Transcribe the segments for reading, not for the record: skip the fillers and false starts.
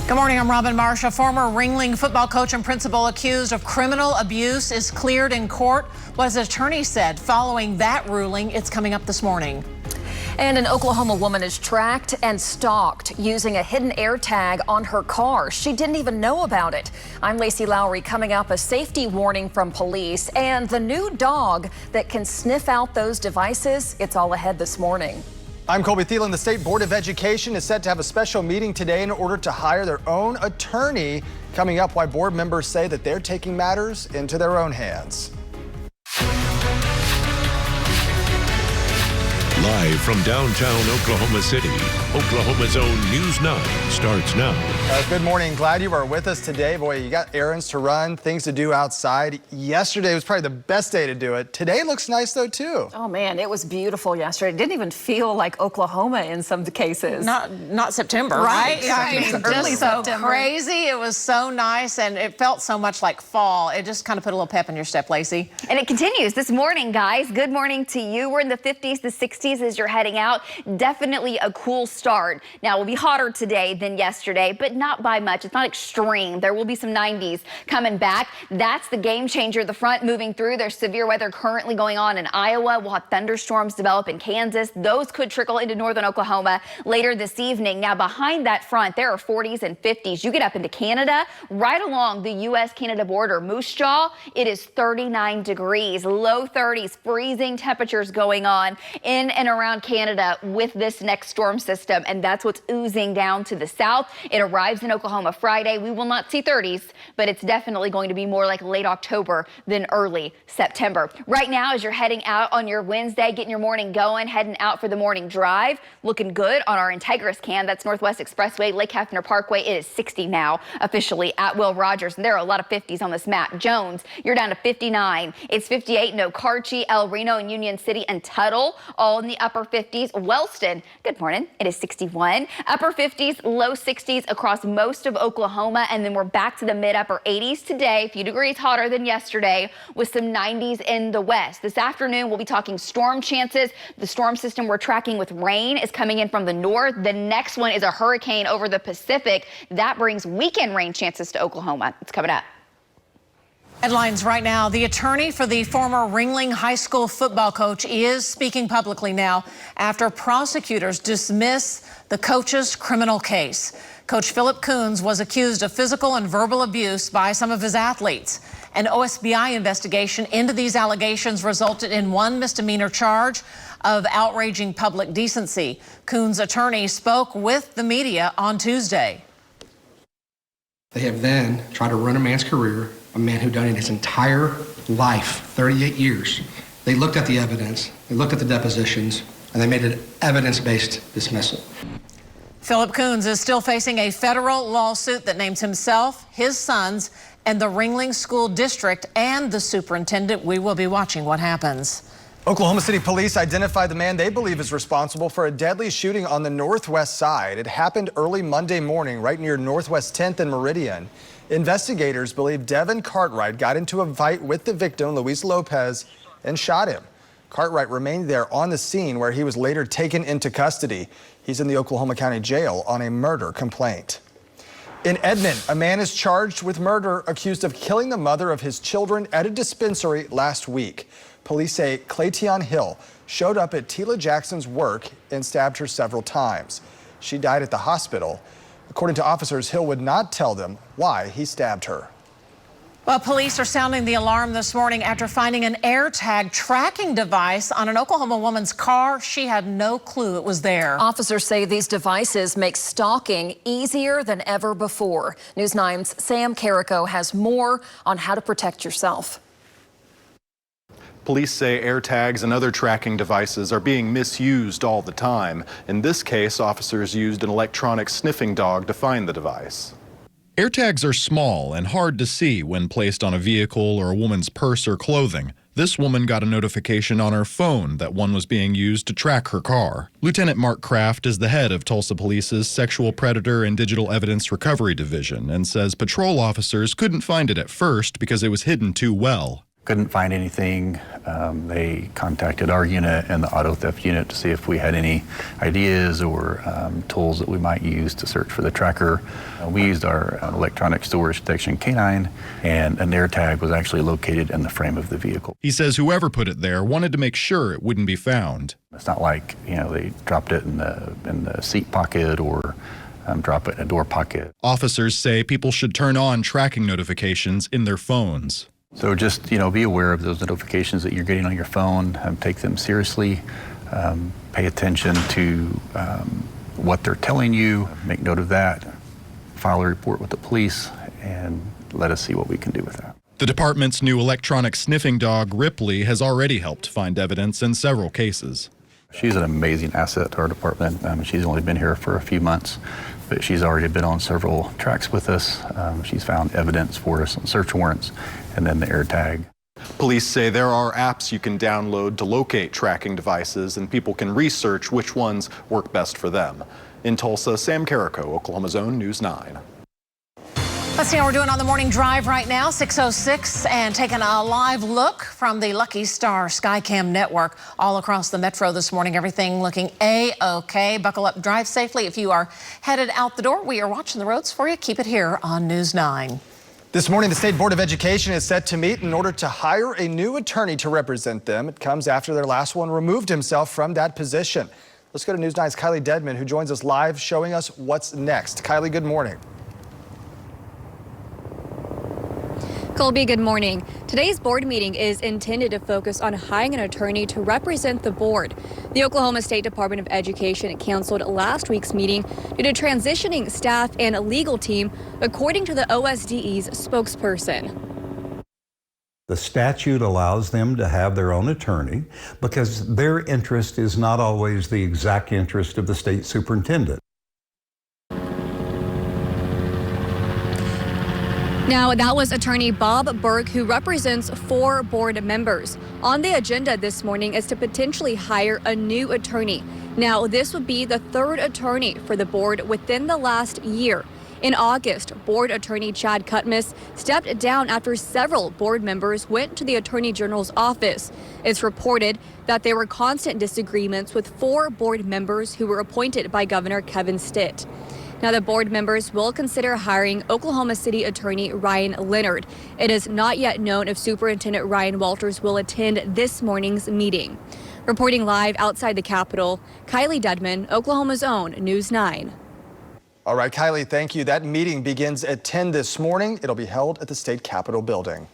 Good morning, I'm Robin Marsh. A former Ringling football coach and principal accused of criminal abuse is cleared in court. What his attorney said following that ruling, it's coming up this morning. And an Oklahoma woman is tracked and stalked using a hidden air tag on her car. She didn't even know about it. I'm Lacey Lowry. Coming up, a safety warning from police and the new dog that can sniff out those devices. It's all ahead this morning. I'm Colby Thielen. The State Board of Education is set to have a special meeting today in order to hire their own attorney. Coming up, why board members say that they're taking matters into their own hands. Live from downtown Oklahoma City, Oklahoma's own News 9 starts now. Good morning. Glad you are with us today. Boy, you got errands to run, things to do outside. Yesterday was probably the best day to do it. Today looks nice, though, too. Oh, man, it was beautiful yesterday. It didn't even feel like Oklahoma in some cases. Not September, Right. I mean, Early just so September. crazy. It was so nice, and it felt so much like fall. It just kind of put a little pep in your step, Lacey. And it continues this morning, guys. Good morning to you. We're in the 50s, the 60s as you're heading out. Definitely a cool start. Now, it will be hotter today than yesterday, but not by much. It's not extreme. There will be some 90s coming back. That's the game changer. The front moving through. There's severe weather currently going on in Iowa. We'll have thunderstorms develop in Kansas. Those could trickle into northern Oklahoma later this evening. Now, behind that front, there are 40s and 50s. You get up into Canada, right along the U.S.-Canada border. Moose Jaw, it is 39 degrees, low 30s, freezing temperatures going on in and around Canada with this next storm system, and that's what's oozing down to the south. It arrives in Oklahoma Friday. We will not see 30s, but it's definitely going to be more like late October than early September. Right now, as you're heading out on your Wednesday, getting your morning going, heading out for the morning drive, looking good on our Integris cam. That's Northwest Expressway, Lake Hefner Parkway. It is 60 now officially at Will Rogers, and there are a lot of 50s on this map. Jones, you're down to 59. It's 58 in Okarche, El Reno, and Union City and Tuttle, all in the upper 50s. Wellston, good morning. It is 61. Upper 50s, low 60s across most of Oklahoma, and then we're back to the mid-upper 80s today, a few degrees hotter than yesterday, with some 90s in the west. This afternoon, we'll be talking storm chances. The storm system we're tracking with rain is coming in from the north. The next one is a hurricane over the Pacific. That brings weekend rain chances to Oklahoma. It's coming up. Headlines right now. The attorney for the former Ringling High School football coach is speaking publicly now after prosecutors dismiss the coach's criminal case. Coach Philip Coons was accused of physical and verbal abuse by some of his athletes. An OSBI investigation into these allegations resulted in one misdemeanor charge of outraging public decency. Coons' attorney spoke with the media on Tuesday. They have then tried to run a man's career, a man who donated his entire life, 38 years. They looked at the evidence, they looked at the depositions, and they made an evidence-based dismissal. Philip Coons is still facing a federal lawsuit that names himself, his sons, and the Ringling School District and the superintendent. We will be watching what happens. Oklahoma City police identified the man they believe is responsible for a deadly shooting on the northwest side. It happened early Monday morning right near Northwest 10th and Meridian. Investigators believe Devin Cartwright got into a fight with the victim, Luis Lopez, and shot him. Cartwright remained there on the scene where he was later taken into custody. He's in the Oklahoma County Jail on a murder complaint. In Edmond, a man is charged with murder accused of killing the mother of his children at a dispensary last week. Police say Clayton Hill showed up at Tila Jackson's work and stabbed her several times. She died at the hospital. According to officers, Hill would not tell them why he stabbed her. Well, police are sounding the alarm this morning after finding an AirTag tracking device on an Oklahoma woman's car. She had no clue it was there. Officers say these devices make stalking easier than ever before. News 9's Sam Carrico has more on how to protect yourself. Police say AirTags and other tracking devices are being misused all the time. In this case, officers used an electronic sniffing dog to find the device. AirTags are small and hard to see when placed on a vehicle or a woman's purse or clothing. This woman got a notification on her phone that one was being used to track her car. Lieutenant Mark Kraft is the head of Tulsa Police's Sexual Predator and Digital Evidence Recovery Division and says patrol officers couldn't find it at first because it was hidden too well. Couldn't find anything. They contacted our unit and the auto theft unit to see if we had any ideas or tools that we might use to search for the tracker. We used our electronic storage detection canine, and an air tag was actually located in the frame of the vehicle. He says whoever put it there wanted to make sure it wouldn't be found. It's not like, they dropped it in the seat pocket or drop it in a door pocket. Officers say people should turn on tracking notifications in their phones. So just, be aware of those notifications that you're getting on your phone, take them seriously, pay attention to what they're telling you, make note of that, file a report with the police, and let us see what we can do with that. The department's new electronic sniffing dog, Ripley, has already helped find evidence in several cases. She's an amazing asset to our department. She's only been here for a few months, but she's already been on several tracks with us. She's found evidence for us on search warrants and then the air tag. Police say there are apps you can download to locate tracking devices, and people can research which ones work best for them. In Tulsa, Sam Carrico, Oklahoma's own News 9. Let's see how we're doing on the morning drive right now, 6:06, and taking a live look from the Lucky Star Skycam network all across the metro this morning. Everything looking A-OK. Buckle up, drive safely. If you are headed out the door, we are watching the roads for you. Keep it here on News 9. This morning, the State Board of Education is set to meet in order to hire a new attorney to represent them. It comes after their last one removed himself from that position. Let's go to News 9's Kylie Dedman, who joins us live, showing us what's next. Kylie, good morning. Colby, good morning. Today's board meeting is intended to focus on hiring an attorney to represent the board. The Oklahoma State Department of Education canceled last week's meeting due to transitioning staff and a legal team, according to the OSDE's spokesperson. The statute allows them to have their own attorney because their interest is not always the exact interest of the state superintendent. Now, that was attorney Bob Burke, who represents 4 board members. On the agenda this morning is to potentially hire a new attorney. Now, this would be the 3rd attorney for the board within the last year. In August, board attorney Chad Cutmas stepped down after several board members went to the Attorney General's office. It's reported that there were constant disagreements with 4 board members who were appointed by Governor Kevin Stitt. Now, the board members will consider hiring Oklahoma City Attorney Ryan Leonard. It is not yet known if Superintendent Ryan Walters will attend this morning's meeting. Reporting live outside the Capitol, Kylie Dedman, Oklahoma's own News 9. All right, Kylie, thank you. That meeting begins at 10 this morning. It'll be held at the State Capitol building.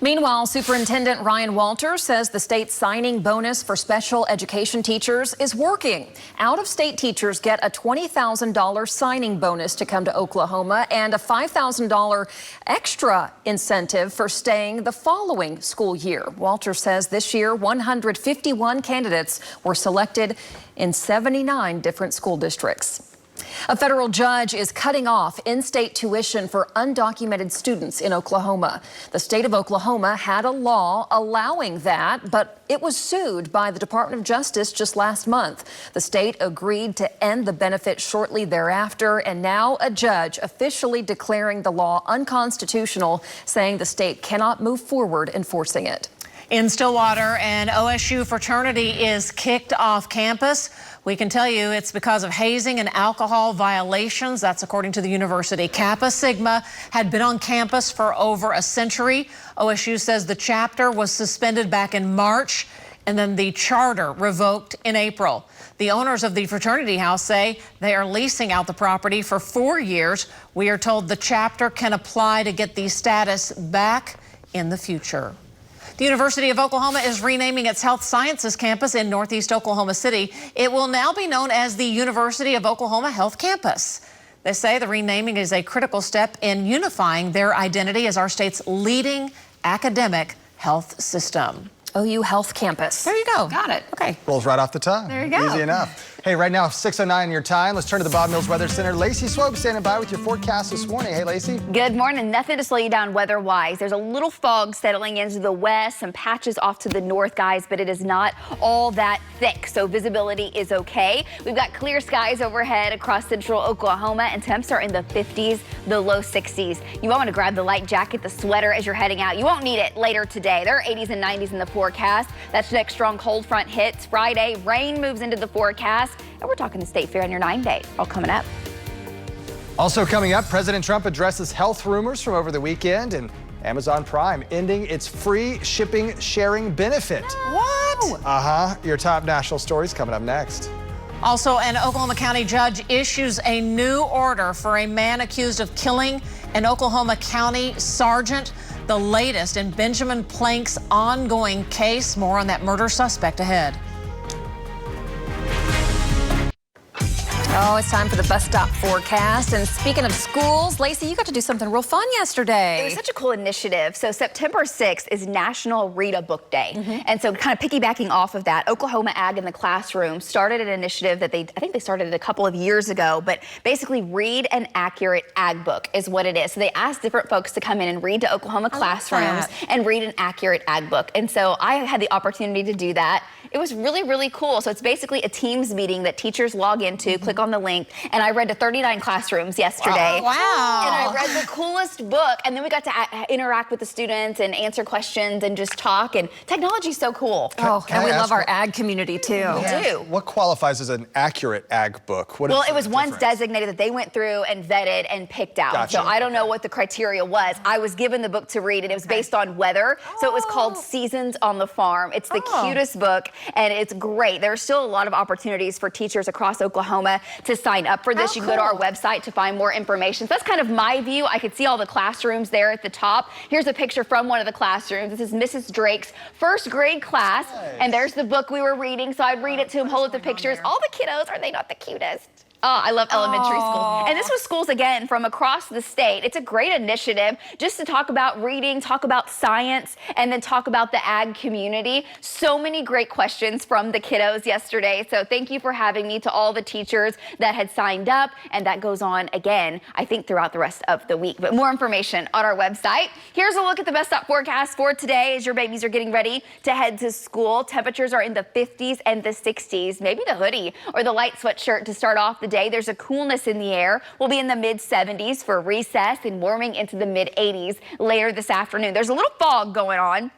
Meanwhile, Superintendent Ryan Walters says the state signing bonus for special education teachers is working. Out-of-state teachers get a $20,000 signing bonus to come to Oklahoma and a $5,000 extra incentive for staying the following school year. Walters says this year 151 candidates were selected in 79 different school districts. A federal judge is cutting off in-state tuition for undocumented students in Oklahoma. The state of Oklahoma had a law allowing that, but it was sued by the Department of Justice just last month. The state agreed to end the benefit shortly thereafter, and now a judge officially declaring the law unconstitutional, saying the state cannot move forward enforcing it. In Stillwater, an OSU fraternity is kicked off campus. We can tell you it's because of hazing and alcohol violations. That's according to the university. Kappa Sigma had been on campus for over a century. OSU says the chapter was suspended back in March, and then the charter revoked in April. The owners of the fraternity house say they are leasing out the property for 4 years. We are told the chapter can apply to get the status back in the future. The University of Oklahoma is renaming its Health Sciences campus in Northeast Oklahoma City. It will now be known as the University of Oklahoma Health Campus. They say the renaming is a critical step in unifying their identity as our state's leading academic health system. OU Health Campus. There you go. Got it. Okay. Rolls right off the tongue. There you go. Easy enough. Hey, right now, 6:09 your time. Let's turn to the Bob Mills Weather Center. Lacey Swope standing by with your forecast this morning. Hey, Lacey. Good morning. Nothing to slow you down weather-wise. There's a little fog settling into the west, some patches off to the north, guys, but it is not all that thick, so visibility is okay. We've got clear skies overhead across central Oklahoma, and temps are in the 50s, the low 60s. You want to grab the light jacket, the sweater as you're heading out. You won't need it later today. There are 80s and 90s in the forecast. That's next strong cold front hits. Friday, rain moves into the forecast. And we're talking the State Fair on your 9-day. All coming up. Also coming up, President Trump addresses health rumors from over the weekend, and Amazon Prime ending its free shipping sharing benefit. What? Your top national stories coming up next. Also, an Oklahoma County judge issues a new order for a man accused of killing an Oklahoma County sergeant, the latest in Benjamin Plank's ongoing case. More on that murder suspect ahead. Oh, it's time for the bus stop forecast. And speaking of schools, Lacey, you got to do something real fun yesterday. It was such a cool initiative. So September 6th is National Read a Book Day. And so kind of piggybacking off of that, Oklahoma Ag in the Classroom started an initiative that I think they started it a couple of years ago, but basically read an accurate ag book is what it is. So they asked different folks to come in and read to Oklahoma classrooms and read an accurate ag book. And so I had the opportunity to do that. It was really, really cool. So it's basically a Teams meeting that teachers log into, click on the link, and I read to 39 classrooms yesterday. Wow. And I read the coolest book, and then we got to interact with the students and answer questions and just talk, and technology's so cool. And we love our ag community too. We do. What qualifies as an accurate ag book? Well, it was ones designated that they went through and vetted and picked out. Gotcha. So I don't know what the criteria was. I was given the book to read, and it was based on weather. So it was called Seasons on the Farm. It's the cutest book, and it's great. There are still a lot of opportunities for teachers across Oklahoma to sign up for this. You can go to our website to find more information. So that's kind of my view. I could see all the classrooms there at the top. Here's a picture from one of the classrooms. This is Mrs. Drake's first grade class. And there's the book we were reading. So I'd read it to them, hold up the pictures. All the kiddos, are they not the cutest? Oh, I love elementary school. And this was schools, again, from across the state. It's a great initiative just to talk about reading, talk about science, and then talk about the ag community. So many great questions from the kiddos yesterday. So thank you for having me, to all the teachers that had signed up. And that goes on again, I think, throughout the rest of the week. But more information on our website. Here's a look at the best stop forecast for today as your babies are getting ready to head to school. Temperatures are in the 50s and the 60s. Maybe the hoodie or the light sweatshirt to start off the day. There's a coolness in the air. We'll be in the mid-70s for recess and warming into the mid-80s later this afternoon. There's a little fog going on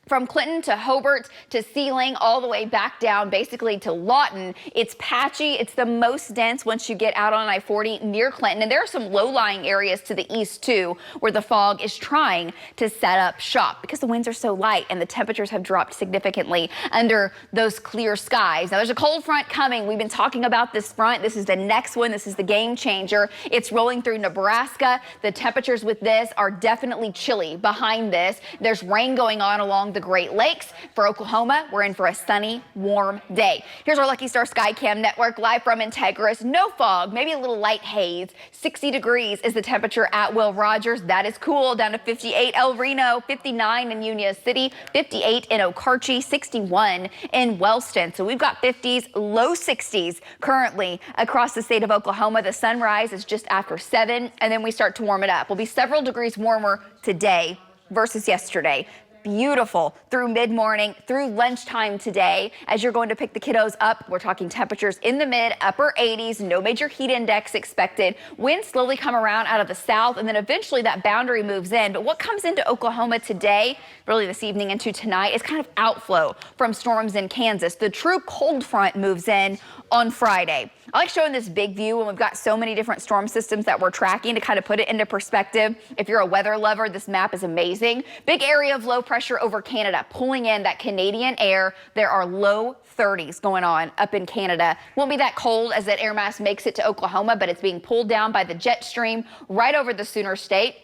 from Clinton to Hobart to Sealing, all the way back down basically to Lawton. It's patchy. It's the most dense once you get out on I-40 near Clinton. And there are some low-lying areas to the east too, where the fog is trying to set up shop because the winds are so light and the temperatures have dropped significantly under those clear skies. Now there's a cold front coming. We've been talking about this front. This is the next one. This is the game changer. It's rolling through Nebraska. The temperatures with this are definitely chilly behind this. There's rain going on along the Great Lakes. For Oklahoma, we're in for a sunny, warm day. Here's our Lucky Star Skycam network live from Integris. No fog, maybe a little light haze. 60 degrees is the temperature at Will Rogers. That is cool. Down to 58 El Reno, 59 in Union City, 58 in Okarche, 61 in Wellston. So we've got 50s, low 60s currently across the state of Oklahoma. The sunrise is just after 7, and then we start to warm it up. We'll be several degrees warmer today versus yesterday. Beautiful through mid-morning, through lunchtime today. As you're going to pick the kiddos up, we're talking temperatures in the mid-upper 80s, no major heat index expected. Winds slowly come around out of the south, and then eventually that boundary moves in. But what comes into Oklahoma today, really this evening into tonight, is kind of outflow from storms in Kansas. The true cold front moves in on Friday. I like showing this big view when we've got so many different storm systems that we're tracking to kind of put it into perspective. If you're a weather lover, this map is amazing. Big area of low pressure over Canada, pulling in that Canadian air. There are low 30s going on up in Canada. Won't be that cold as that air mass makes it to Oklahoma, but it's being pulled down by the jet stream right over the Sooner State.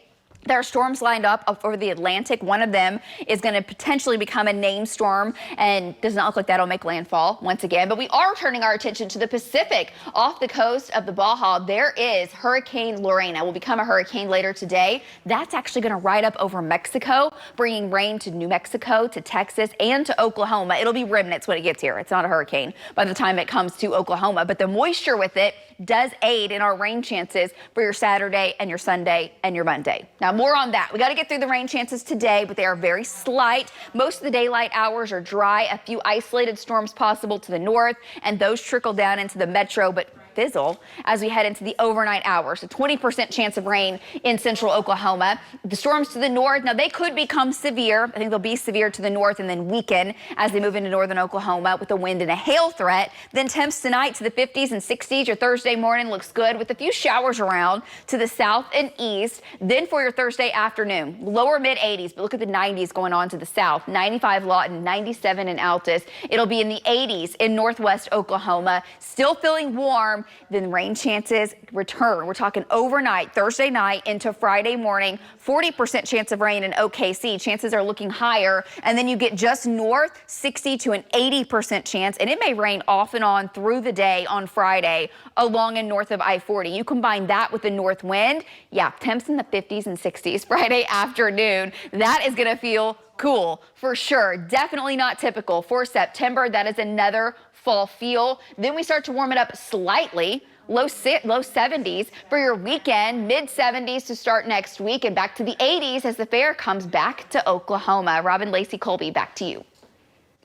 There are storms lined up over the Atlantic. One of them is going to potentially become a named storm and does not look like that'll make landfall once again. But we are turning our attention to the Pacific. Off the coast of the Baja, there is Hurricane Lorena. Will become a hurricane later today. That's actually going to ride up over Mexico, bringing rain to New Mexico, to Texas, and to Oklahoma. It'll be remnants when it gets here. It's not a hurricane by the time it comes to Oklahoma. But the moisture with it does aid in our rain chances for your Saturday and your Sunday and your Monday. Now, more on that. We got to get through the rain chances today, but they are very slight. Most of the daylight hours are dry. A few isolated storms possible to the north, and those trickle down into the metro, but fizzle as we head into the overnight hours. A 20% chance of rain in central Oklahoma. The storms to the north, now they could become severe. I think they'll be severe to the north and then weaken as they move into northern Oklahoma with a wind and a hail threat. Then temps tonight to the 50s and 60s. Your Thursday morning looks good with a few showers around to the south and east. Then for your Thursday afternoon, lower mid 80s, but look at the 90s going on to the south. 95 Lawton, 97 in Altus. It'll be in the 80s in northwest Oklahoma. Still feeling warm. Then rain chances return. We're talking overnight, Thursday night into Friday morning. 40% chance of rain in OKC. Chances are looking higher. And then you get just north, 60 to an 80% chance. And it may rain off and on through the day on Friday along and north of I-40. You combine that with the north wind. Yeah, temps in the 50s and 60s Friday afternoon. That is going to feel cool for sure. Definitely not typical for September. That is another fall feel. Then we start to warm it up slightly. Low 70s for your weekend, mid 70s to start next week, and back to the 80s as the fair comes back to Oklahoma. Robin, Lacey, Colby, back to you.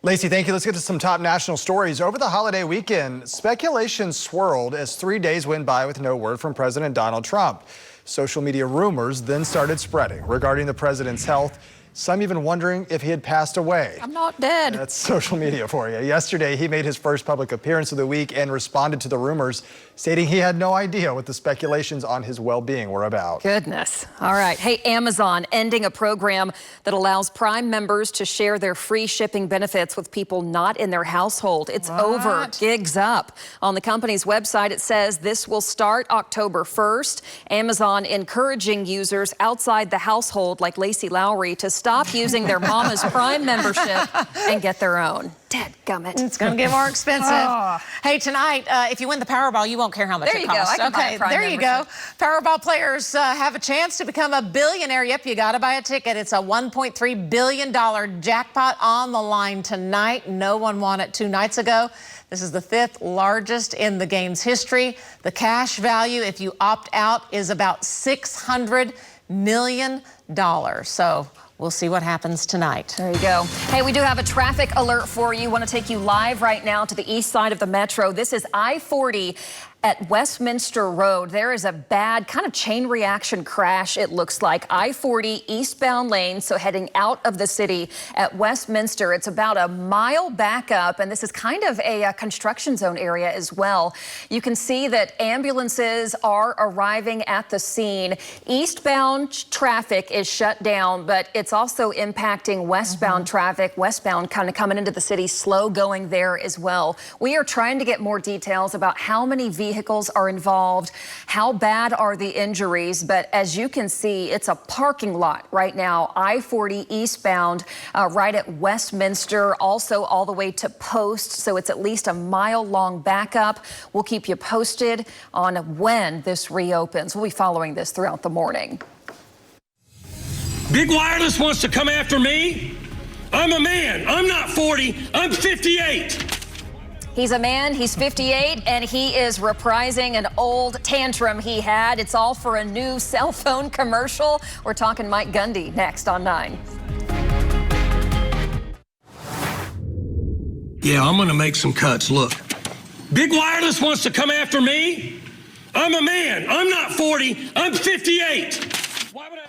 Lacey, thank you. Let's get to some top national stories. Over the holiday weekend, speculation swirled as 3 days went by with no word from President Donald Trump. Social media rumors then started spreading regarding the president's health. Some even wondering if he had passed away. I'm not dead. That's social media for you. Yesterday, he made his first public appearance of the week and responded to the rumors, stating he had no idea what the speculations on his well-being were about. Goodness. All right. Hey, Amazon ending a program that allows Prime members to share their free shipping benefits with people not in their household. It's over. Gigs up. On the company's website, it says this will start October 1st. Amazon encouraging users outside the household like Lacey Lowry to stop using their mama's Prime membership and get their own. Dadgummit. It's going to get more expensive. Hey, tonight, if you win the Powerball, you won't care how much There it you go. costs. I can buy a Prime there you go. Powerball players have a chance to become a billionaire. Yep, you got to buy a ticket. It's a $1.3 billion jackpot on the line tonight. No one won it 2 nights ago. This is the 5th largest in the game's history. The cash value, if you opt out, is about $600 million. So we'll see what happens tonight. There you go. Hey, we do have a traffic alert for you. Want to take you live right now to the east side of the metro. This is I-40 at Westminster Road. There is a bad kind of chain reaction crash, it looks like. I-40 eastbound lane, so heading out of the city at Westminster. It's about a mile back up, and this is kind of a construction zone area as well. You can see that ambulances are arriving at the scene. Eastbound traffic is shut down, but it's also impacting westbound traffic. Westbound kind of coming into the city, slow going there as well. We are trying to get more details about how many vehicles are involved, how bad are the injuries, but as you can see, it's a parking lot right now. I-40 eastbound right at Westminster, also all the way to Post, so it's at least a mile-long backup. We'll keep you posted on when this reopens. We'll be following this throughout the morning. Big Wireless wants to come after me? I'm a man. I'm not 40. I'm 58. He's a man, he's 58, and he is reprising an old tantrum he had. It's all for a new cell phone commercial. We're talking Mike Gundy next on 9. Yeah, I'm gonna make some cuts. Look, Big Wireless wants to come after me? I'm a man. I'm not 40. I'm 58. Why would I...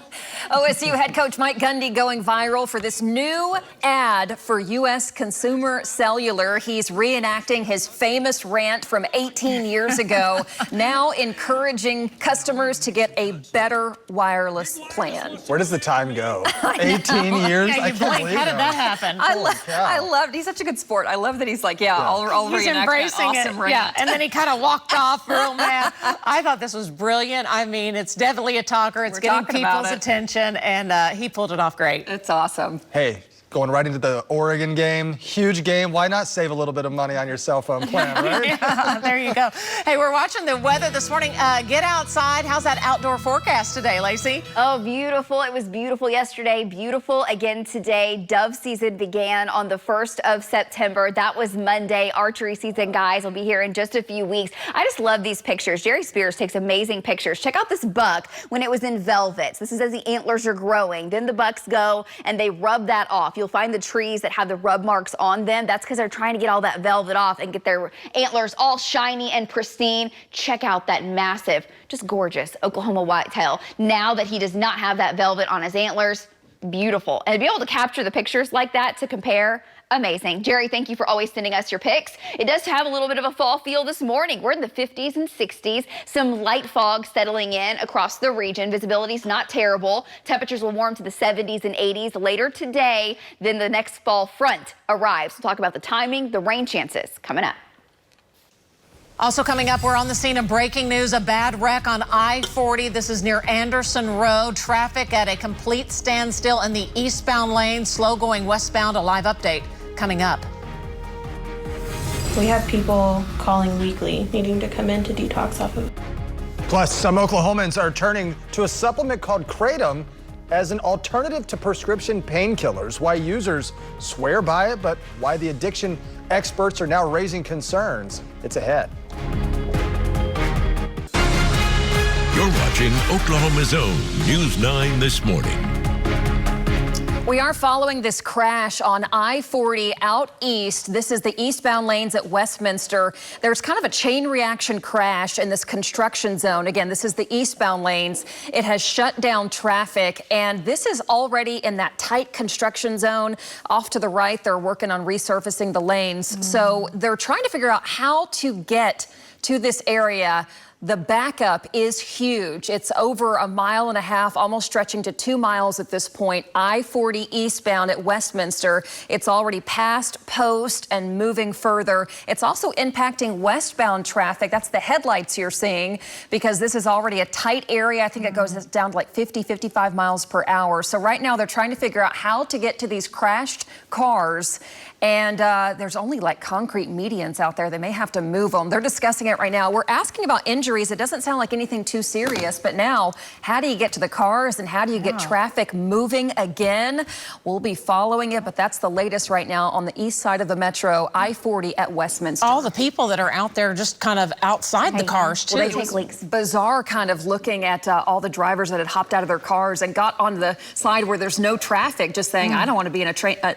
OSU head coach Mike Gundy going viral for this new ad for U.S. Consumer Cellular. He's reenacting his famous rant from 18 years ago, now encouraging customers to get a better wireless plan. Where does the time go? 18 years? Yeah, you blink. How did that happen? I loved. He's such a good sport. I love that he's like, I'll He's reenact embracing that awesome it. rant. Yeah, and then he kind of walked off real mad. I thought this was brilliant. I mean, it's definitely a talker. It's getting people's attention. competition, and he pulled it off great. It's awesome. Hey, going right into the Oregon game, huge game. Why not save a little bit of money on your cell phone plan, right? Yeah, there you go. Hey, we're watching the weather this morning. Get outside. How's that outdoor forecast today, Lacey? Oh, beautiful. It was beautiful yesterday. Beautiful again today. Dove season began on the 1st of September. That was Monday. Archery season, guys, will be here in just a few weeks. I just love these pictures. Jerry Spears takes amazing pictures. Check out this buck when it was in velvet. So this is as the antlers are growing. Then the bucks go and they rub that off. You'll find the trees that have the rub marks on them. That's because they're trying to get all that velvet off and get their antlers all shiny and pristine. Check out that massive, just gorgeous Oklahoma whitetail. Now that he does not have that velvet on his antlers, beautiful. And to be able to capture the pictures like that to compare, amazing. Jerry, thank you for always sending us your pics. It does have a little bit of a fall feel this morning. We're in the 50s and 60s. Some light fog settling in across the region. Visibility's not terrible. Temperatures will warm to the 70s and 80s later today. Then the next fall front arrives. We'll talk about the timing, the rain chances coming up. Also coming up, we're on the scene of breaking news, a bad wreck on I-40. This is near Anderson Road. Traffic at a complete standstill in the eastbound lane, slow going westbound. A live update coming up. We have people calling weekly, needing to come in to detox off of. Plus, some Oklahomans are turning to a supplement called Kratom as an alternative to prescription painkillers. Why users swear by it, but why the addiction experts are now raising concerns. It's ahead. You're watching Oklahoma's own News 9 this morning. We are following this crash on I-40 out east. This is the eastbound lanes at Westminster. There's kind of a chain reaction crash in this construction zone. Again, this is the eastbound lanes. It has shut down traffic, and this is already in that tight construction zone. Off to the right, they're working on resurfacing the lanes. So they're trying to figure out how to get to this area. The backup is huge. It's over 1.5 miles, almost stretching to 2 miles at this point. I-40 eastbound at Westminster. It's already past Post and moving further. It's also impacting westbound traffic. That's the headlights you're seeing, because this is already a tight area. I think it goes down to like 50, 55 miles per hour. So right now they're trying to figure out how to get to these crashed cars. And there's only like concrete medians out there. They may have to move them. They're discussing it right now. We're asking about injuries. It doesn't sound like anything too serious, but now how do you get to the cars and how do you get traffic moving again? We'll be following it, but that's the latest right now on the east side of the metro, I-40 at Westminster. All the people that are out there just kind of outside the cars too. Well, they take leaks. Bizarre kind of looking at all the drivers that had hopped out of their cars and got on the side where there's no traffic, just saying, I don't want to be in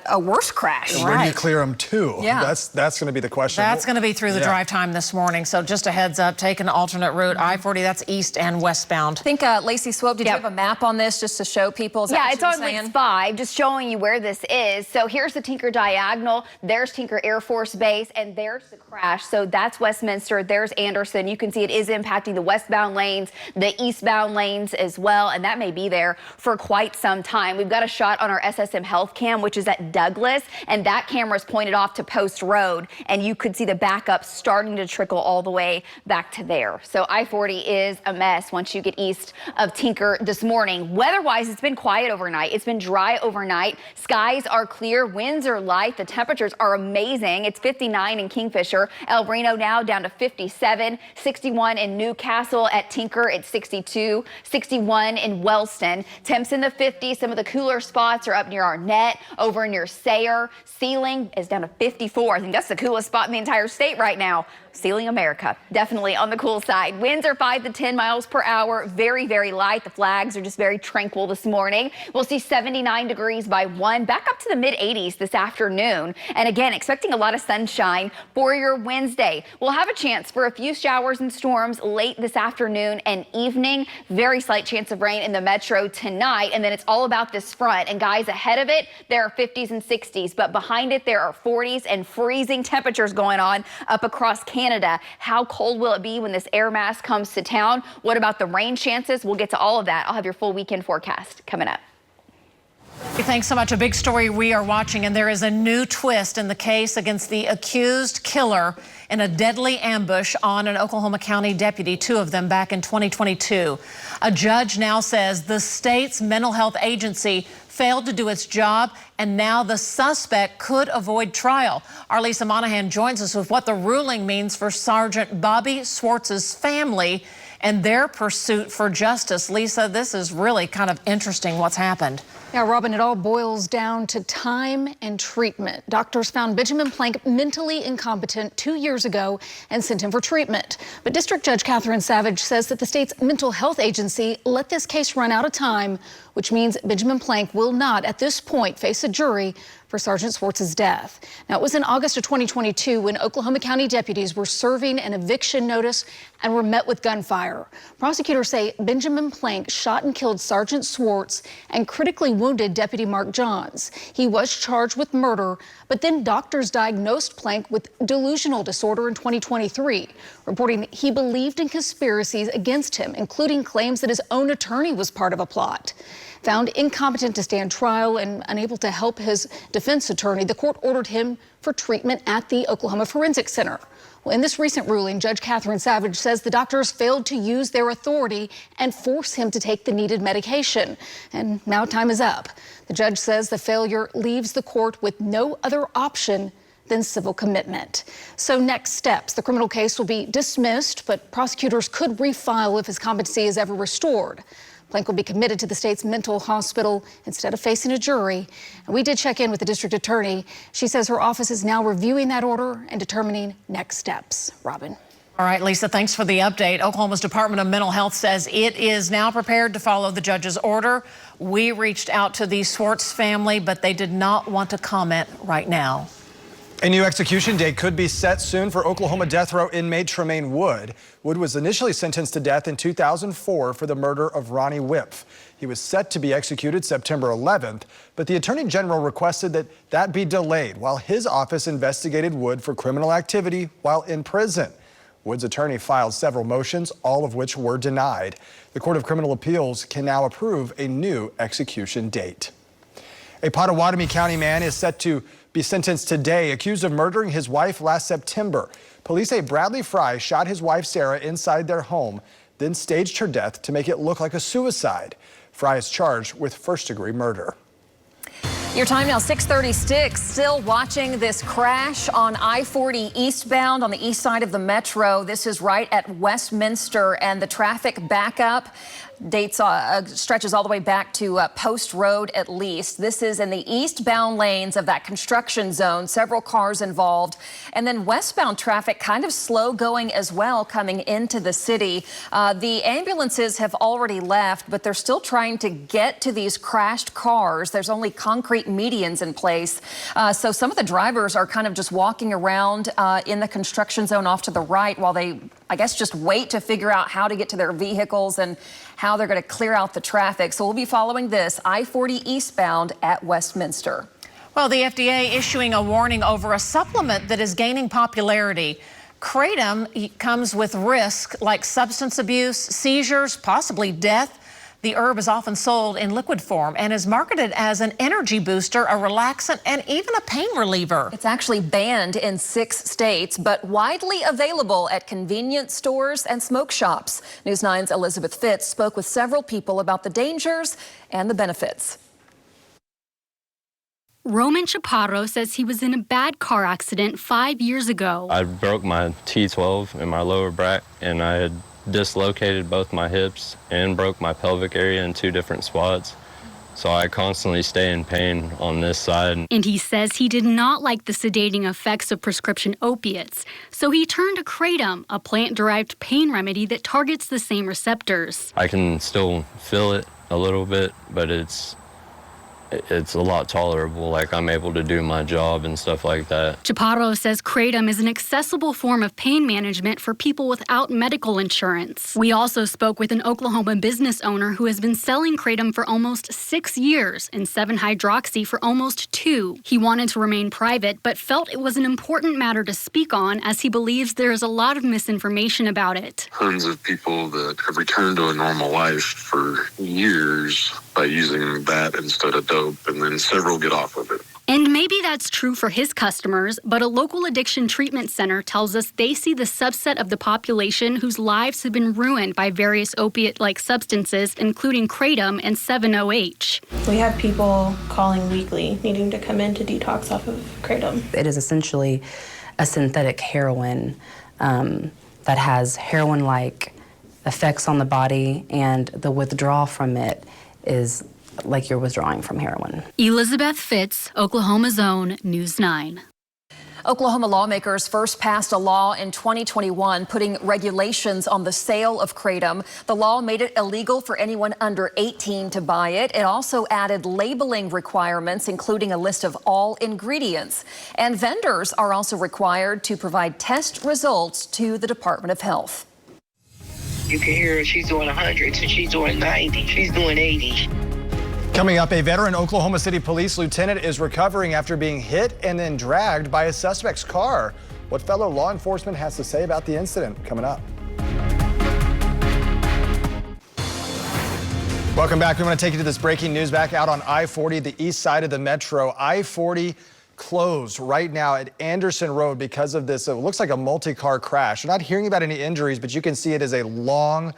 a worse crash. Where do you clear them to? Yeah. That's going to be the question. That's going to be through the drive time this morning. So just a heads up, take an alternate route. I-40, that's east and westbound. I think Lacey Swope, did you have a map on this just to show people? Yeah, it's on Link 5, just showing you where this is. So here's the Tinker Diagonal, there's Tinker Air Force Base, and there's the crash. So that's Westminster, there's Anderson. You can see it is impacting the westbound lanes, the eastbound lanes as well, and that may be there for quite some time. We've got a shot on our SSM Health Cam, which is at Douglas, and that camera is pointed off to Post Road, and you could see the backup starting to trickle all the way back to there. So I-40 is a mess once you get east of Tinker this morning. Weather-wise, it's been quiet overnight. It's been dry overnight. Skies are clear. Winds are light. The temperatures are amazing. It's 59 in Kingfisher. El Reno now down to 57. 61 in Newcastle. At Tinker, it's 62. 61 in Wellston. Temps in the 50s. Some of the cooler spots are up near Arnett, over near Sayre. Sealing is down to 54. I think that's the coolest spot in the entire state right now. Sealing America, definitely on the cool side. Winds are 5 to 10 miles per hour. Very, very light. The flags are just very tranquil this morning. We'll see 79 degrees by 1, back up to the mid-80s this afternoon. And again, expecting a lot of sunshine for your Wednesday. We'll have a chance for a few showers and storms late this afternoon and evening. Very slight chance of rain in the metro tonight. And then it's all about this front. And guys, ahead of it, there are 50s and 60s. But behind it, there are 40s and freezing temperatures going on up across Canada. How cold will it be when this air mass comes to town? What about the rain chances? We'll get to all of that. I'll have your full weekend forecast coming up. Thanks so much. A big story we are watching, and there is a new twist in the case against the accused killer in a deadly ambush on an Oklahoma County deputy, two of them back in 2022. A judge now says the state's mental health agency failed to do its job, and now the suspect could avoid trial. Our Lisa Monahan joins us with what the ruling means for Sergeant Bobby Swartz's family and their pursuit for justice. Lisa, this is really kind of interesting what's happened. Yeah, Robin, it all boils down to time and treatment. Doctors found Benjamin Plank mentally incompetent 2 years ago and sent him for treatment. But District Judge Catherine Savage says that the state's mental health agency let this case run out of time, which means Benjamin Plank will not, at this point, face a jury for Sergeant Swartz's death. Now, it was in August of 2022 when Oklahoma County deputies were serving an eviction notice and were met with gunfire. Prosecutors say Benjamin Plank shot and killed Sergeant Swartz and critically wounded Deputy Mark Johns. He was charged with murder, but then doctors diagnosed Plank with delusional disorder in 2023, reporting that he believed in conspiracies against him, including claims that his own attorney was part of a plot. Found incompetent to stand trial and unable to help his defense attorney, the court ordered him for treatment at the Oklahoma Forensic Center. Well, in this recent ruling, Judge Catherine Savage says the doctors failed to use their authority and force him to take the needed medication. And now time is up. The judge says the failure leaves the court with no other option than civil commitment. So next steps, the criminal case will be dismissed, but prosecutors could refile if his competency is ever restored. Plank will be committed to the state's mental hospital instead of facing a jury. And we did check in with the district attorney. She says her office is now reviewing that order and determining next steps. Robin. All right, Lisa, thanks for the update. Oklahoma's Department of Mental Health says it is now prepared to follow the judge's order. We reached out to the Swartz family, but they did not want to comment right now. A new execution date could be set soon for Oklahoma death row inmate Tremaine Wood. Wood was initially sentenced to death in 2004 for the murder of Ronnie Whipf. He was set to be executed September 11th, but the Attorney General requested that that be delayed while his office investigated Wood for criminal activity while in prison. Wood's attorney filed several motions, all of which were denied. The Court of Criminal Appeals can now approve a new execution date. A Pottawatomie County man is set to be sentenced today, accused of murdering his wife last September. Police say Bradley Fry shot his wife Sarah inside their home, then staged her death to make it look like a suicide. Fry is charged with first-degree murder. Your time now, 6:36. Still watching this crash on I-40 eastbound on the east side of the metro. This is right at Westminster, and the traffic backup stretches all the way back to Post Road at least. This is in the eastbound lanes of that construction zone. Several cars involved. And then westbound traffic kind of slow going as well coming into the city. The ambulances have already left, but they're still trying to get to these crashed cars. There's only concrete medians in place. So some of the drivers are kind of just walking around in the construction zone off to the right while they, I guess, just wait to figure out how to get to their vehicles and how they're going to clear out the traffic. So we'll be following this I-40 eastbound at Westminster. Well, the FDA issuing a warning over a supplement that is gaining popularity. Kratom comes with risk like substance abuse, seizures, possibly death. The herb is often sold in liquid form and is marketed as an energy booster, a relaxant, and even a pain reliever. It's actually banned in 6 states, but widely available at convenience stores and smoke shops. News 9's Elizabeth Fitz spoke with several people about the dangers and the benefits. Roman Chaparro says he was in a bad car accident 5 years ago. I broke my T12 in my lower back, and I had dislocated both my hips and broke my pelvic area in 2 different spots. So I constantly stay in pain on this side. And he says he did not like the sedating effects of prescription opiates. So he turned to Kratom, a plant-derived pain remedy that targets the same receptors. I can still feel it a little bit, but it's a lot tolerable. Like, I'm able to do my job and stuff like that. Chaparro says Kratom is an accessible form of pain management for people without medical insurance. We also spoke with an Oklahoma business owner who has been selling Kratom for almost 6 years and 7-hydroxy for almost 2. He wanted to remain private, but felt it was an important matter to speak on as he believes there is a lot of misinformation about it. Tons of people that have returned to a normal life for years by using that instead of dope, and then several get off of it. And maybe that's true for his customers, but a local addiction treatment center tells us they see the subset of the population whose lives have been ruined by various opiate-like substances, including Kratom and 7-OH. We have people calling weekly needing to come in to detox off of Kratom. It is essentially a synthetic heroin that has heroin-like effects on the body, and the withdrawal from it is like you're withdrawing from heroin. Elizabeth Fitz, Oklahoma's own News 9. Oklahoma lawmakers first passed a law in 2021 putting regulations on the sale of Kratom. The law made it illegal for anyone under 18 to buy it. It also added labeling requirements, including a list of all ingredients. And vendors are also required to provide test results to the Department of Health. You can hear her, she's doing 100, so she's doing 90, she's doing 80. Coming up, a veteran Oklahoma City police lieutenant is recovering after being hit and then dragged by a suspect's car. What fellow law enforcement has to say about the incident coming up. Welcome back. We want to take you to this breaking news back out on I-40, the east side of the metro. I-40 closed right now at Anderson Road because of this. It looks like a multi-car crash. We're not hearing about any injuries, but you can see it is a long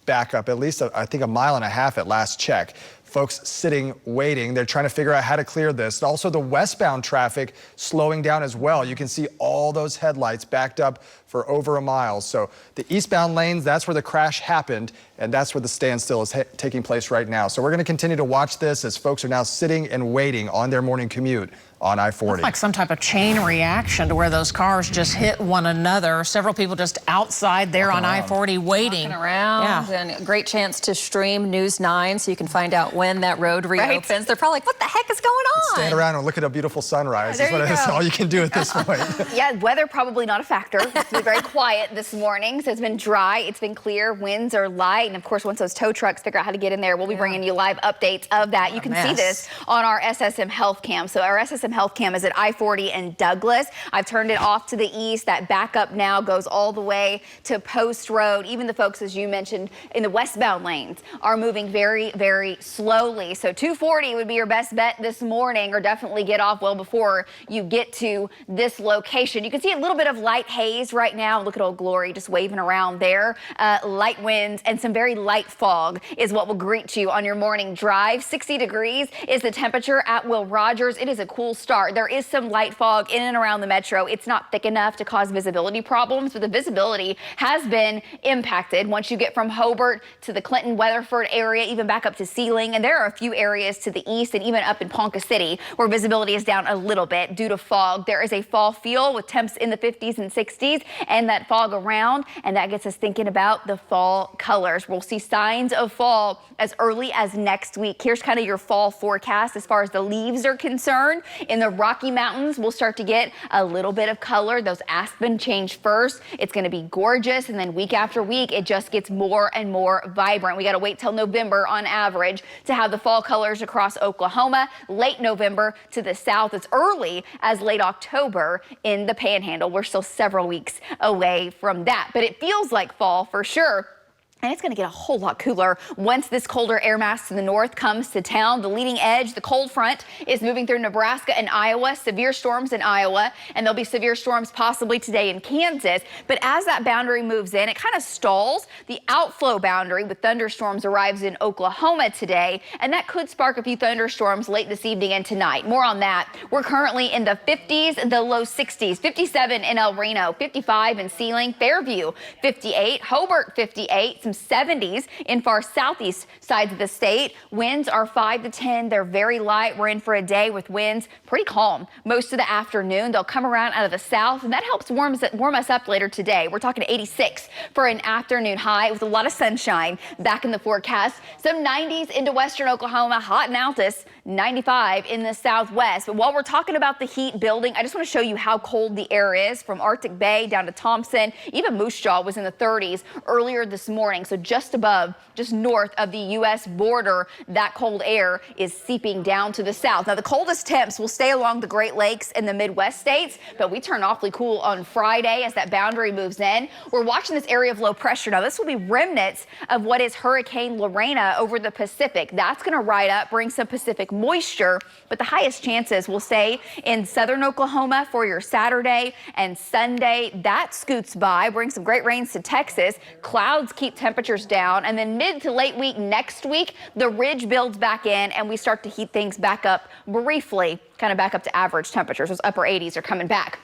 backup, at least I think 1.5 miles at last check. Folks sitting, waiting. They're trying to figure out how to clear this. Also, the westbound traffic slowing down as well. You can see all those headlights backed up for over 1 mile. So the eastbound lanes, that's where the crash happened, and that's where the standstill is taking place right now. So we're going to continue to watch this as folks are now sitting and waiting on their morning commute on I-40. It's like some type of chain reaction to where those cars just hit one another. Several people just outside there on I-40 waiting. Walking around, and a great chance to stream News 9 so you can find out when that road reopens. Right. They're probably like, what the heck is going on? Stand around and look at a beautiful sunrise. That's all you can do at this point. Yeah, weather probably not a factor. It's been very quiet this morning, so it's been dry, it's been clear, winds are light, and of course once those tow trucks figure out how to get in there, we'll be bringing you live updates of that. You can see this on our SSM Health Cam. So our SSM Health Cam is at I-40 and Douglas. I've turned it off to the east. That backup now goes all the way to Post Road. Even the folks, as you mentioned, in the westbound lanes are moving very, very slowly. So 240 would be your best bet this morning, or definitely get off well before you get to this location. You can see a little bit of light haze right now. Look at Old Glory just waving around there. Light winds and some very light fog is what will greet you on your morning drive. 60 degrees is the temperature at Will Rogers. It is a cool start. There is some light fog in and around the metro. It's not thick enough to cause visibility problems, but the visibility has been impacted once you get from Hobart to the Clinton, Weatherford area, even back up to Sealing. And there are a few areas to the east and even up in Ponca City where visibility is down a little bit due to fog. There is a fall feel with temps in the 50s and 60s and that fog around, and that gets us thinking about the fall colors. We'll see signs of fall as early as next week. Here's kind of your fall forecast as far as the leaves are concerned. In the Rocky Mountains, we'll start to get a little bit of color. Those aspen change first. It's going to be gorgeous, and then week after week, it just gets more and more vibrant. We got to wait till November on average to have the fall colors across Oklahoma. Late November to the south, as early as late October in the Panhandle. We're still several weeks away from that, but it feels like fall for sure. And it's going to get a whole lot cooler once this colder air mass to the north comes to town. The leading edge, the cold front, is moving through Nebraska and Iowa. Severe storms in Iowa, and there'll be severe storms possibly today in Kansas. But as that boundary moves in, it kind of stalls. The outflow boundary with thunderstorms arrives in Oklahoma today, and that could spark a few thunderstorms late this evening and tonight. More on that. We're currently in the 50s, the low 60s. 57 in El Reno, 55 in Sealing, Fairview, 58, Hobart, 58. Some 70s in far southeast sides of the state. Winds are 5 to 10. They're very light. We're in for a day with winds pretty calm most of the afternoon. They'll come around out of the south, and that helps warm us up later today. We're talking 86 for an afternoon high with a lot of sunshine back in the forecast. Some 90s into western Oklahoma, hot in Altus, 95 in the southwest. But while we're talking about the heat building, I just want to show you how cold the air is from Arctic Bay down to Thompson. Even Moose Jaw was in the 30s earlier this morning. morning. So just above, just north of the U.S. border, that cold air is seeping down to the south. Now, the coldest temps will stay along the Great Lakes and the Midwest states, but we turn awfully cool on Friday as that boundary moves in. We're watching this area of low pressure. Now, this will be remnants of what is Hurricane Lorena over the Pacific. That's going to ride up, bring some Pacific moisture, but the highest chances will stay in southern Oklahoma for your Saturday and Sunday. That scoots by, brings some great rains to Texas. Clouds keep temperatures down, and then mid to late week next week, the ridge builds back in and we start to heat things back up briefly, kind of back up to average temperatures. Those upper 80s are coming back.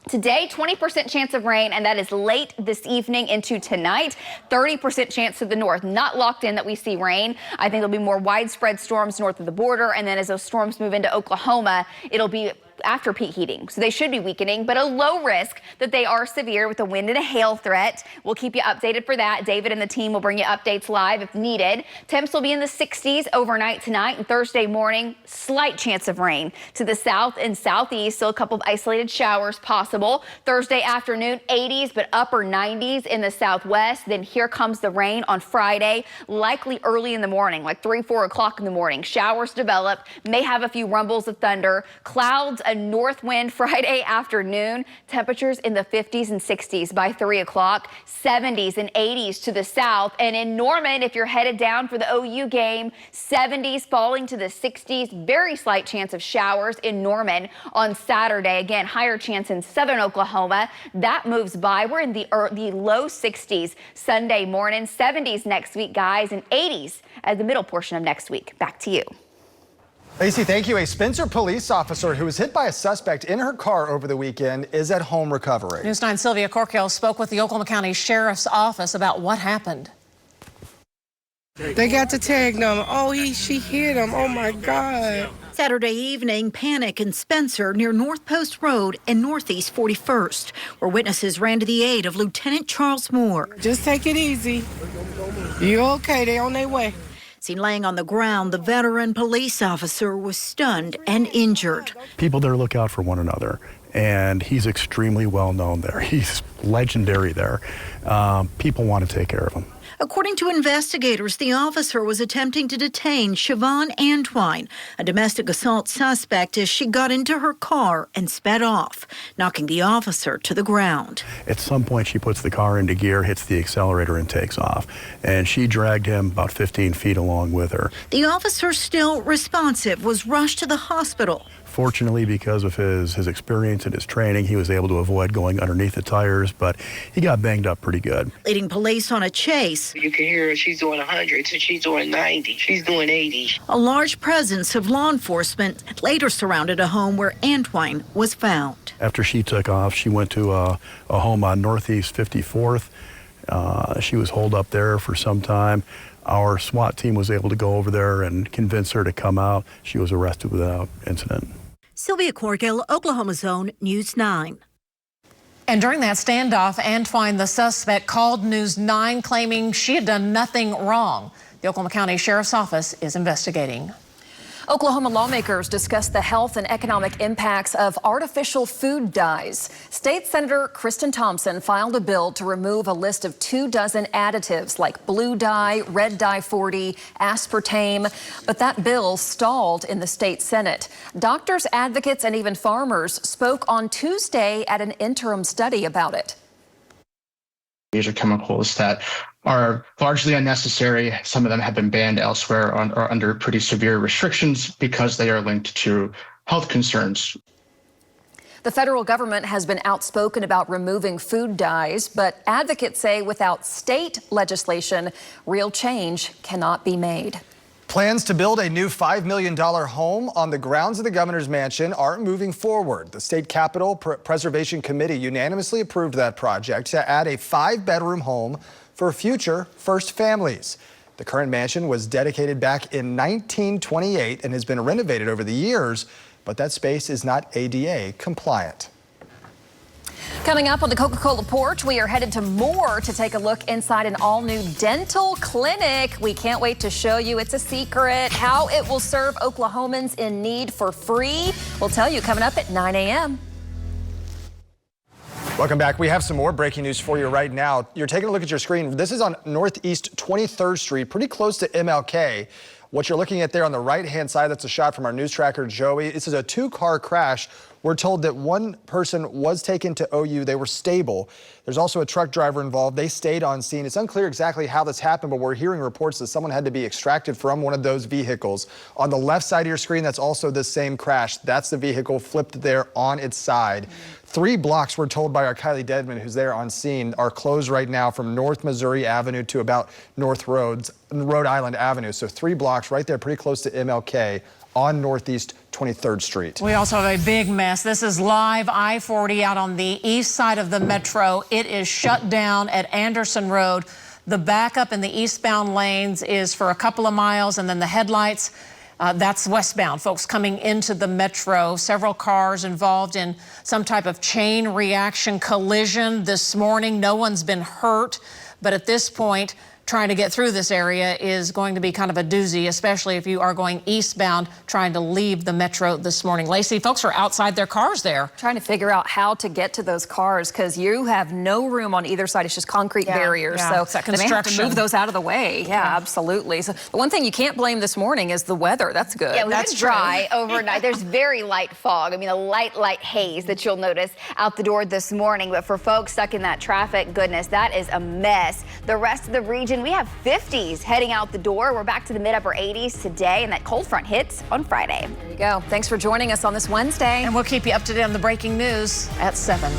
Today, 20% chance of rain, and that is late this evening into tonight. 30% chance to the north. Not locked in that we see rain. I think there'll be more widespread storms north of the border, and then as those storms move into Oklahoma, it'll be after peak heating. So they should be weakening, but a low risk that they are severe with a wind and a hail threat. We'll keep you updated for that. David and the team will bring you updates live if needed. Temps will be in the 60s overnight tonight, and Thursday morning, slight chance of rain to the south and southeast. Still a couple of isolated showers possible. Thursday afternoon, 80s, but upper 90s in the southwest. Then here comes the rain on Friday, likely early in the morning, like 3, 4 o'clock in the morning. Showers develop, may have a few rumbles of thunder, clouds, a north wind Friday afternoon. Temperatures in the 50s and 60s by 3 o'clock, 70s and 80s to the south. And in Norman, if you're headed down for the OU game, 70s falling to the 60s. Very slight chance of showers in Norman on Saturday. Again, higher chance in southern Oklahoma. That moves by. We're in the low 60s Sunday morning, 70s next week, guys, and 80s at the middle portion of next week. Back to you. Lacey, thank you. A Spencer police officer who was hit by a suspect in her car over the weekend is at home recovering. News 9's Sylvia Corkill spoke with the Oklahoma County Sheriff's Office about what happened. They got the tag number. Oh, she hit him. Oh, my God. Saturday evening, panic in Spencer near North Post Road and Northeast 41st, where witnesses ran to the aid of Lieutenant Charles Moore. Just take it easy. You okay? They on their way. Seen laying on the ground, the veteran police officer was stunned and injured. People there look out for one another, and he's extremely well known there. He's legendary there. People want to take care of him. According to investigators, the officer was attempting to detain Siobhan Antwine, a domestic assault suspect, as she got into her car and sped off, knocking the officer to the ground. At some point, she puts the car into gear, hits the accelerator, and takes off. And she dragged him about 15 feet along with her. The officer, still responsive, was rushed to the hospital. Fortunately, because of his experience and his training, he was able to avoid going underneath the tires, but he got banged up pretty good. Leading police on a chase. You can hear her. She's doing 100, so she's doing 90. She's doing 80. A large presence of law enforcement later surrounded a home where Antwine was found. After she took off, she went to a home on Northeast 54th. She was holed up there for some time. Our SWAT team was able to go over there and convince her to come out. She was arrested without incident. Sylvia Corgill, Oklahoma's Own News 9. And during that standoff, Antwine, the suspect, called News 9 claiming she had done nothing wrong. The Oklahoma County Sheriff's Office is investigating. Oklahoma lawmakers discussed the health and economic impacts of artificial food dyes. State Senator Kristen Thompson filed a bill to remove a list of 24 additives like blue dye, red dye 40, aspartame, but that bill stalled in the state Senate. Doctors, advocates, and even farmers spoke on Tuesday at an interim study about it. These are chemicals that are largely unnecessary. Some of them have been banned elsewhere or under pretty severe restrictions because they are linked to health concerns. The federal government has been outspoken about removing food dyes, but advocates say without state legislation, real change cannot be made. Plans to build a new $5 million home on the grounds of the governor's mansion are moving forward. The State Capitol Preservation Committee unanimously approved that project to add a 5-bedroom home for future first families. The current mansion was dedicated back in 1928 and has been renovated over the years, but that space is not ADA compliant. Coming up on the Coca-Cola porch, we are headed to Moore to take a look inside an all-new dental clinic. We can't wait to show you. It's a secret. How it will serve Oklahomans in need for free. We'll tell you coming up at 9 a.m. Welcome back. We have some more breaking news for you right now. You're taking a look at your screen. This is on Northeast 23rd Street, pretty close to MLK. What you're looking at there on the right-hand side, that's a shot from our news tracker, Joey. This is a two-car crash. We're told that one person was taken to OU. They were stable. There's also a truck driver involved. They stayed on scene. It's unclear exactly how this happened, but we're hearing reports that someone had to be extracted from one of those vehicles. On the left side of your screen, that's also the same crash. That's the vehicle flipped there on its side. 3 blocks, we're told by our Kylie Dedman, who's there on scene, are closed right now from North Missouri Avenue to about North Rhode Island Avenue. So 3 blocks right there, pretty close to MLK on Northeast 23rd Street. We also have a big mess. This is live I-40 out on the east side of the metro. It is shut down at Anderson Road. The backup in the eastbound lanes is for a couple of miles, and then the headlights, that's westbound. Folks coming into the metro. Several cars involved in some type of chain reaction collision this morning. No one's been hurt, but at this point, trying to get through this area is going to be kind of a doozy, especially if you are going eastbound trying to leave the metro this morning. Lacey, folks are outside their cars there. Trying to figure out how to get to those cars because you have no room on either side. It's just concrete barriers. Yeah. So They may have to move those out of the way. Yeah, absolutely. So the one thing you can't blame this morning is the weather. That's good. Yeah, we've That's been dry overnight. There's very light fog. I mean, a light haze that you'll notice out the door this morning. But for folks stuck in that traffic, goodness, that is a mess. The rest of the region, we have 50s heading out the door. We're back to the mid-upper 80s today, and that cold front hits on Friday. There you go. Thanks for joining us on this Wednesday. And we'll keep you up to date on the breaking news at 7.